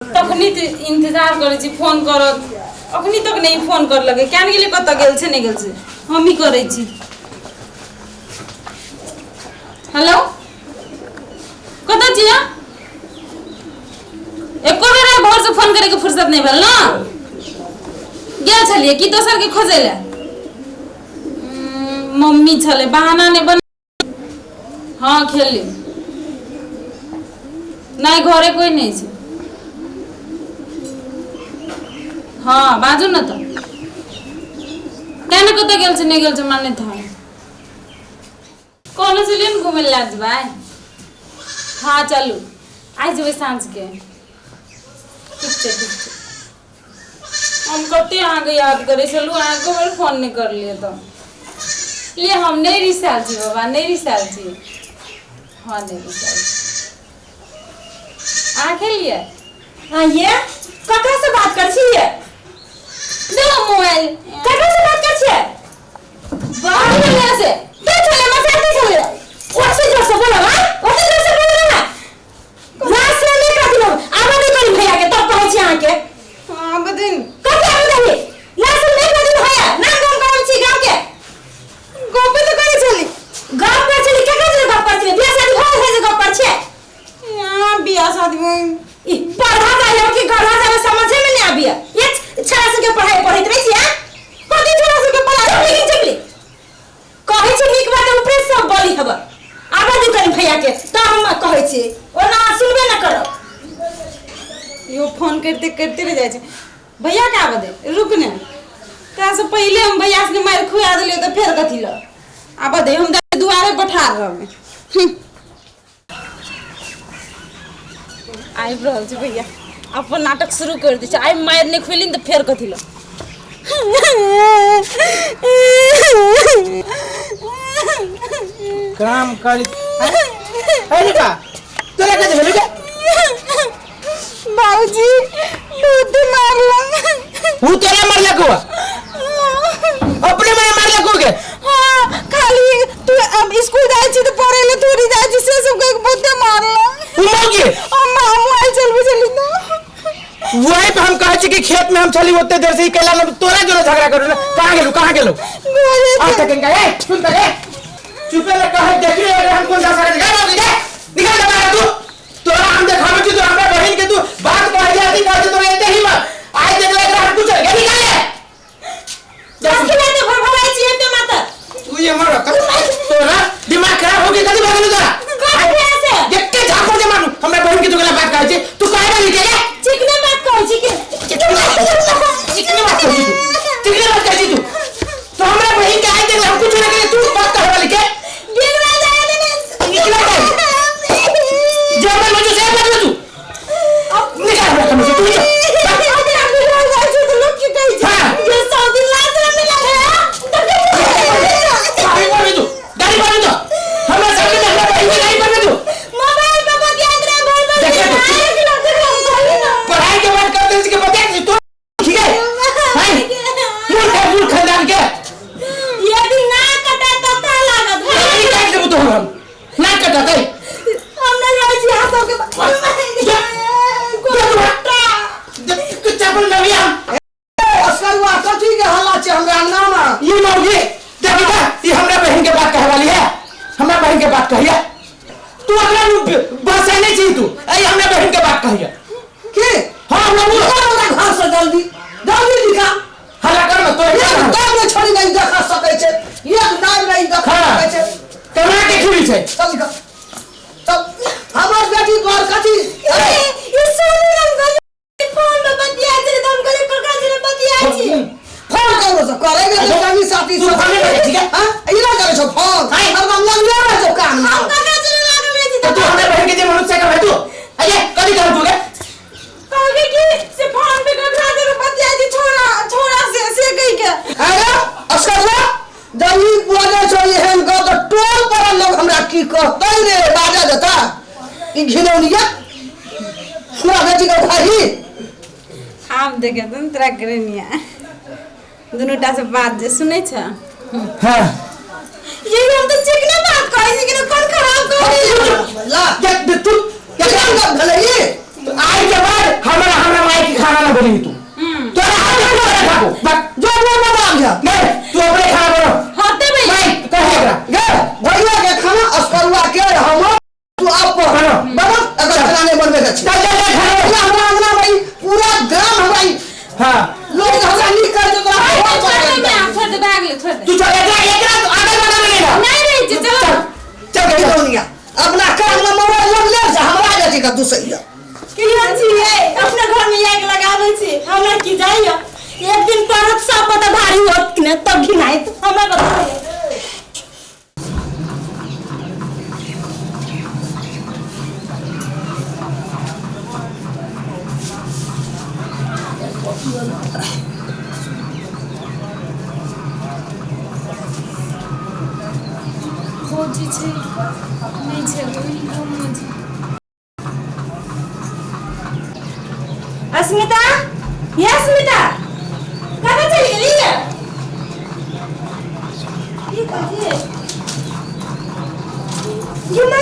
तखनी इंतजार करे छी फोन करत अखनी तक नहीं फोन कर लगे केन गेले कत गेल छे नहीं गेल छे हम ही करे छी। हेलो कत छिया एको बेर भोर से फोन करे के फुर्सत नहीं भेल ना गेल छलिए कि दोसर के खोजेला मम्मी छले बहाना ने बन हां खेली नहीं घरे कोई नहीं छे हाँ बाजू न तो केन कत गेल छे नहीं गेल छे माने था कौन से लेन घूमे ला जबाय हाँ चलू आज जब सांझ के ठीक छे हम कते आगे याद करे चलू आगे बार फोन नहीं कर लिए तो लिए हम नहीं रिसाल छी बाबा नहीं रिसाल छी हाँ नहीं रिसाल आके लिए हाँ ये ककरा से बात कर छी ये दे मोबाइल ककरा से बात कर छी बाहर में से के चले मत नहीं चले ओसे जोर से बोलो हां ओसे जोर से बोलो ना लास्ट में नहीं कहती लोग आवाज नहीं करी भैया के तब कहै छी आके हां बदिन कते आवाज नहीं लास्ट में नहीं कहती भैया ना गांव गांव छी गांव के गोपे तो करे चली गांव में चली के के गप पर छी बियाह शादी हो है जे गप पर छी यहां बियाह शादी में ई पढ़ा जाए कि गढ़ा जाए समझ में नहीं आबिया ये छड़ा से के पढ़ाई पढ़ित रही छी हां कथि छड़ा से के पढ़ाई लेकिन चली कहै छी नीक बात ऊपर सब बोली खबर आवाज करी भैया के त हम कहै छी ओना सुनबे न करो यो फोन करते करते रह जाए छे भैया का बदे रुक ने ता से पहले हम भैया से मार खुआ देलियो त फेर कथि ल आब दे हम दुआरे बैठा रहमे आई रहल छी भैया अपन नाटक शुरू कर दी आई मार ने खुलिन त फेर कथि ल काम करी अरे का तोरा के भेल के बाबूजी दूध मारला हु तोरा मारला को अपने मने मारला को के हां खाली तू अब स्कूल जाय छी त पढ़े ले थोड़ी जाय छी से सब के बुद्ध मारला हु मौगे अम्मा मोबाइल चलबे चली ना वही पे हम कहे छी कि खेत में हम चली ओते देर से ही कैला न तोरा जोरे झगड़ा करू ना कहां गेलो आ तकन का ए सुन तक चुपे ले कहे देखी अरे हम कौन सा सारे निकाल निकाल दे बाहर तू तोरा हम देखावे कि तू हमरा बहन के तू बात कह दिया थी कह तोरा एते ही मत आइ देख ले हम कुछ निकाल ले जाके तो भरभराई छी एते माता तू ये मार तोरा दिमाग खराब हो गई कदी भागलू तोरा कथि ऐसे देख के झापड़ दे मारू हमरा बहन के तोला बात कहे छी तू काहे बोली के चिकने बात कहै छी के चिकने बात कहे छी तू तो हमरा बहन के आइ देख हम कुछ ना करे तू बात कहे वाली के गिरवा जाए ने निकला जाए जब मैं मुझे से बात तू अब निकाल रहा मुझे तू देखे तुम तोरा करनिया दुनुटा से बात जे सुनै छ हां ये हम तो चिकने बात कहै छी कि कौन खराब कहै ला देख तू क्या काम कर भले ये आई के बाद हमरा माई की खाना ना बनेगी तू तोरा हाथ में ना खाबो बस जो मत आ गया नहीं तू अपने खाना बना होते भाई नहीं कहेगा गे भैया के खाना अस्करुआ के हम तू आप बना बाबा अगर खाना नहीं बनबे के चल चल चल खाना हमरा अंगना भाई पूरा ग्राम हमरा हां लोग हमरा नहीं कर दे छोड़ दे बैग ले छोड़ दे तू चल एकरा आगे बना मिलेगा नहीं रही चलो चल गई दुनिया अपना काम में मोबाइल लग ले से हमरा जाती का दूसरी किया छिए अपने घर में आग लगाबै छी हमरा की जाइयो एक दिन परत सब पता भारी होत कि न तब घिनाई हमरा बताइए खोजी छै नहीं छै वही घूम छै अस्मिता ये अस्मिता कहाँ चली गई है ये कथी है युमा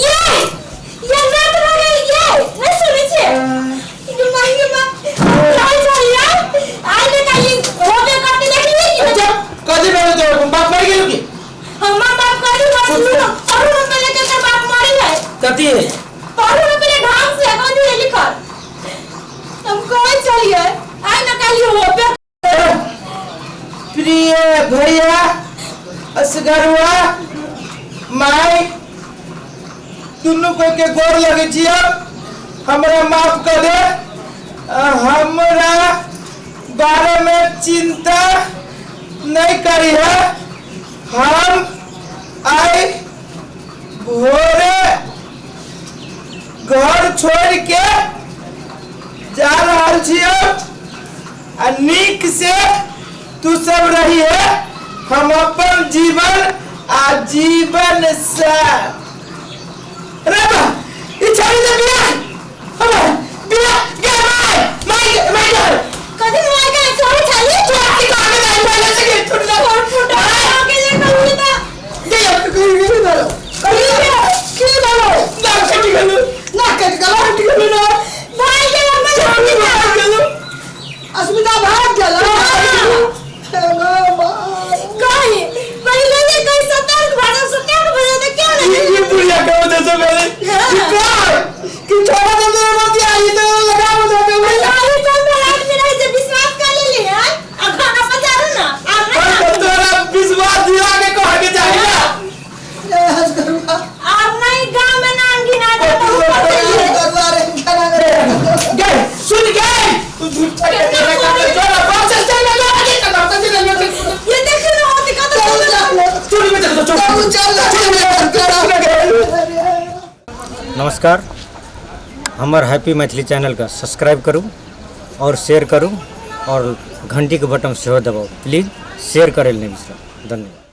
ये रात हो गई ये नहीं सुनी छे युमा लाई जाइया आई ने कहीं होबे करती देखली कि कदी में तो बाप मर गेल की हम बाप करी बात सुनो और हम पहले के बाप मरी है कती है पढ़ो ना पहले ढंग से कौन है लिखल हम कौन चलिए आई ना कहियो हो पे प्रिय भैया असगरुआ माई दुनू को के गोर लगे छियो हमरा माफ कर दे हमरा बारे में चिंता नहीं करी है हम आई भोरे घर छोड़ के जा रहल छियो आ नीक से तू सब रही है हम अपन जीवन आजीवन से रे बा ई छड़ी दे बिया हम बिया गे माई कदी मार के छोड़ छाली तू आके काहे नहीं पहले से के छुट जा और फुटा आगे ये करूंगी ता दे अब कोई डालो की डालो ना कटी गलो ना कट गलो हट गलो ना भाई के हम छोड़ी ना अस्मिता भाग गलो हेलो भाई कहीं पहले से कोई सतर्क बजे तो क्या नहीं ये बुढ़िया का वजह से मैंने कि छोड़ा दे मेरे मत आई तो लगा मुझे पे नहीं तो मेरा मेरा जे विश्वास कर ले है अब खाना पचारू ना और तोरा विश्वास दिला के कह के जाएगा जय अस्करुआ अब नहीं गांव में नाम गिना दे तो ऊपर चलिए अस्करुआ रे खाना करे गए सुन गए तू झूठ छक के मेरे कर छोड़ा बस चल लगा आगे का नाम चल ये देख ना होती का तो चोरी में चल तू चल नमस्कार हमार हैप्पी मैथिली चैनल का सब्सक्राइब करूँ और शेयर करूँ और घंटी के बटन सेहो दबाओ प्लीज़ शेयर करे नहीं बिसरा धन्यवाद।